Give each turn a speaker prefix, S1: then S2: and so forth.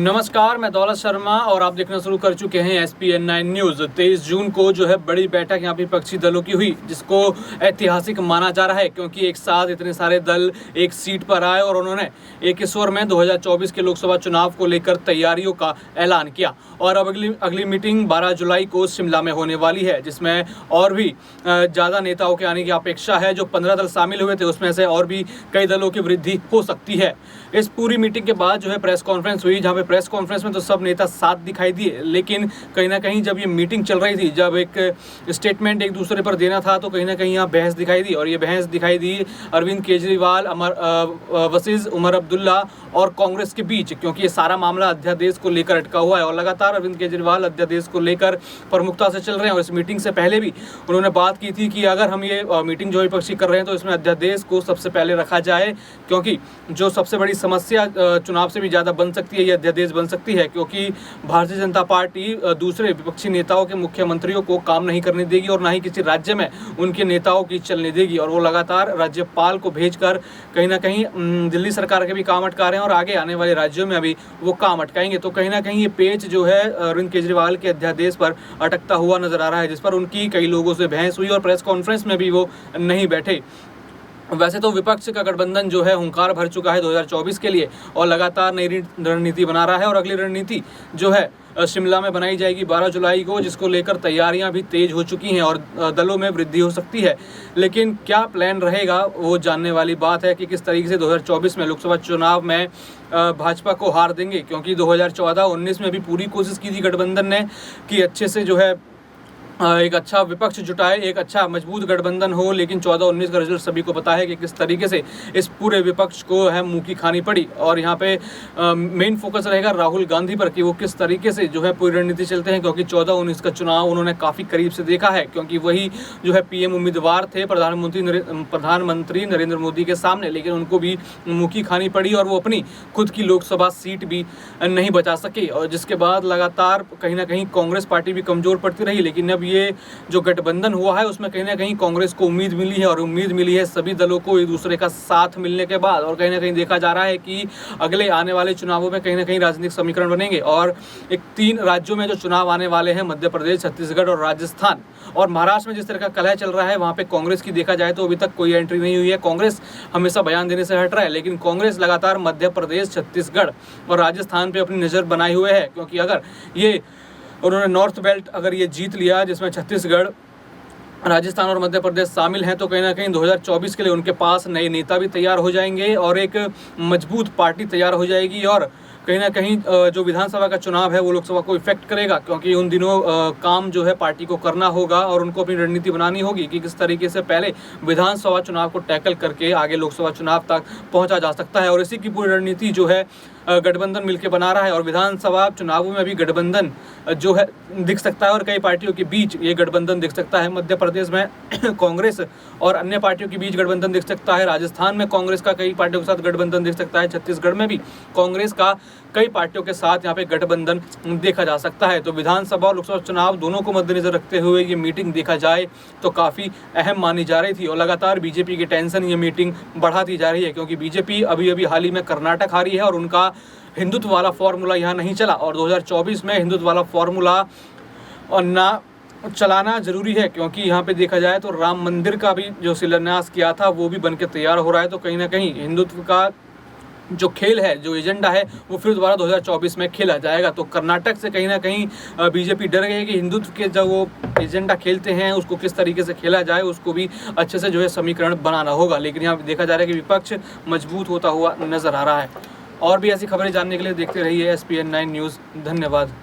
S1: नमस्कार, मैं दौलत शर्मा और आप देखना शुरू कर चुके हैं SPN9 न्यूज़। 23 जून को जो है बड़ी बैठक यहाँ पे विपक्षी दलों की हुई, जिसको ऐतिहासिक माना जा रहा है क्योंकि एक साथ इतने सारे दल एक सीट पर आए और उन्होंने एक स्वर में 2024 के लोकसभा चुनाव को लेकर तैयारियों का ऐलान किया। और अब अगली मीटिंग 12 जुलाई को शिमला में होने वाली है, जिसमें और भी ज़्यादा नेताओं के आने की अपेक्षा है। जो 15 दल शामिल हुए थे उसमें से और भी कई दलों की वृद्धि हो सकती है। इस पूरी मीटिंग के बाद जो है प्रेस कॉन्फ्रेंस हुई, जहाँ पे प्रेस कॉन्फ्रेंस में तो सब नेता साथ दिखाई दिए, लेकिन कहीं ना कहीं जब ये मीटिंग चल रही थी, जब एक स्टेटमेंट एक दूसरे पर देना था, तो कहीं ना कहीं यहाँ बहस दिखाई दी। और ये बहस दिखाई दी अरविंद केजरीवाल, वसीम उमर अब्दुल्ला और कांग्रेस के बीच, क्योंकि ये सारा मामला अध्यादेश को लेकर अटका हुआ है और लगातार अरविंद केजरीवाल अध्यादेश को लेकर प्रमुखता से चल रहे हैं। और इस मीटिंग से पहले भी उन्होंने बात की थी कि अगर हम ये मीटिंग जो विपक्षी कर रहे हैं तो इसमें अध्यादेश को सबसे पहले रखा जाए, क्योंकि जो सबसे बड़ी समस्या चुनाव से भी ज़्यादा बन सकती है, ये अध्यादेश बन सकती है, क्योंकि भारतीय जनता पार्टी दूसरे विपक्षी नेताओं के मुख्यमंत्रियों को काम नहीं करने देगी और ना ही किसी राज्य में उनके नेताओं की चलने देगी। और वो लगातार राज्यपाल को भेजकर कहीं ना कहीं दिल्ली सरकार के भी काम अटका रहे हैं और आगे आने वाले राज्यों में अभी वो काम अटकाएंगे। तो कहीं ना कहीं ये पेच जो है अरविंद केजरीवाल के अध्यादेश पर अटकता हुआ नजर आ रहा है, जिस पर उनकी कई लोगों से बहस हुई और प्रेस कॉन्फ्रेंस में भी वो नहीं बैठे। वैसे तो विपक्ष का गठबंधन जो है हुंकार भर चुका है 2024 के लिए और लगातार नई रणनीति बना रहा है। और अगली रणनीति जो है शिमला में बनाई जाएगी 12 जुलाई को, जिसको लेकर तैयारियां भी तेज हो चुकी हैं और दलों में वृद्धि हो सकती है। लेकिन क्या प्लान रहेगा वो जानने वाली बात है कि किस तरीके से 2024 में लोकसभा चुनाव में भाजपा को हार देंगे, क्योंकि 2014-19 में भी पूरी कोशिश की थी गठबंधन ने कि अच्छे से जो है एक अच्छा विपक्ष जुटाए, एक अच्छा मजबूत गठबंधन हो। लेकिन 14-19 का रिजल्ट सभी को पता है कि किस तरीके से इस पूरे विपक्ष को है मुंह की खानी पड़ी। और यहाँ पे मेन फोकस रहेगा राहुल गांधी पर कि वो किस तरीके से जो है पूरी रणनीति चलते हैं, क्योंकि 14-19 का चुनाव उन्होंने काफ़ी करीब से देखा है, क्योंकि वही जो है PM उम्मीदवार थे प्रधानमंत्री नरेंद्र मोदी के सामने, लेकिन उनको भी मुंह की खानी पड़ी और वो अपनी खुद की लोकसभा सीट भी नहीं बचा सके। और जिसके बाद लगातार कहीं ना कहीं कांग्रेस पार्टी भी कमज़ोर पड़ती रही। लेकिन अब ये जो गठबंधन हुआ है उसमें कहीं ना कहीं कांग्रेस को उम्मीद मिली है, और उम्मीद मिली है सभी दलों को एक दूसरे का साथ मिलने के बाद। और कहीं ना कहीं देखा जा रहा है कि अगले आने वाले चुनावों में कहीं ना कहीं राजनीतिक समीकरण बनेंगे। और एक 3 राज्यों में जो चुनाव आने वाले हैं, मध्य प्रदेश, छत्तीसगढ़ और राजस्थान, और महाराष्ट्र में जिस तरह का कलह चल रहा है, वहाँ पे कांग्रेस की देखा जाए तो अभी तक कोई एंट्री नहीं हुई है। कांग्रेस हमेशा बयान देने से हट रहा है, लेकिन कांग्रेस लगातार मध्य प्रदेश, छत्तीसगढ़ और राजस्थान पे अपनी नज़र बनाए हुए है, क्योंकि अगर ये उन्होंने नॉर्थ बेल्ट अगर ये जीत लिया, जिसमें छत्तीसगढ़, राजस्थान और मध्य प्रदेश शामिल हैं, तो कहीं ना कहीं 2024 के लिए उनके पास नए नेता भी तैयार हो जाएंगे और एक मजबूत पार्टी तैयार हो जाएगी। और कहीं ना कहीं जो विधानसभा का चुनाव है वो लोकसभा को इफेक्ट करेगा, क्योंकि उन दिनों काम जो है पार्टी को करना होगा और उनको अपनी रणनीति बनानी होगी कि किस तरीके से पहले विधानसभा चुनाव को टैकल करके आगे लोकसभा चुनाव तक पहुंचा जा सकता है। और इसी की पूरी रणनीति जो है गठबंधन मिलकर बना रहा है। और विधानसभा चुनावों में भी गठबंधन जो है दिख सकता है और कई पार्टियों के बीच ये गठबंधन दिख सकता है। मध्य प्रदेश में कांग्रेस और अन्य पार्टियों के बीच गठबंधन दिख सकता है, राजस्थान में कांग्रेस का कई पार्टियों के साथ गठबंधन दिख सकता है, छत्तीसगढ़ में भी कांग्रेस का कई पार्टियों के साथ यहाँ पे गठबंधन देखा जा सकता है। तो विधानसभा और लोकसभा चुनाव दोनों को मद्देनजर रखते हुए ये मीटिंग देखा जाए तो काफ़ी अहम मानी जा रही थी। और लगातार बीजेपी की टेंशन ये मीटिंग बढ़ाती जा रही है, क्योंकि बीजेपी अभी हाल ही में कर्नाटक हारी है और उनका हिंदुत्व वाला फॉर्मूला यहाँ नहीं चला। और 2024 में हिंदुत्व वाला फॉर्मूला और ना चलाना जरूरी है, क्योंकि यहाँ पे देखा जाए तो राम मंदिर का भी जो शिलान्यास किया था वो भी बनके तैयार हो रहा है। तो कहीं ना कहीं हिंदुत्व का जो खेल है, जो एजेंडा है, वो फिर दोबारा 2024 में खेला जाएगा। तो कर्नाटक से कहीं ना कहीं बीजेपी डर गई है कि हिंदुत्व के जब वो एजेंडा खेलते हैं उसको किस तरीके से खेला जाए, उसको भी अच्छे से जो है समीकरण बनाना होगा। लेकिन यहाँ देखा जा रहा है कि विपक्ष मजबूत होता हुआ नजर आ रहा है। और भी ऐसी खबरें जानने के लिए देखते रहिए SPN9 न्यूज़। धन्यवाद।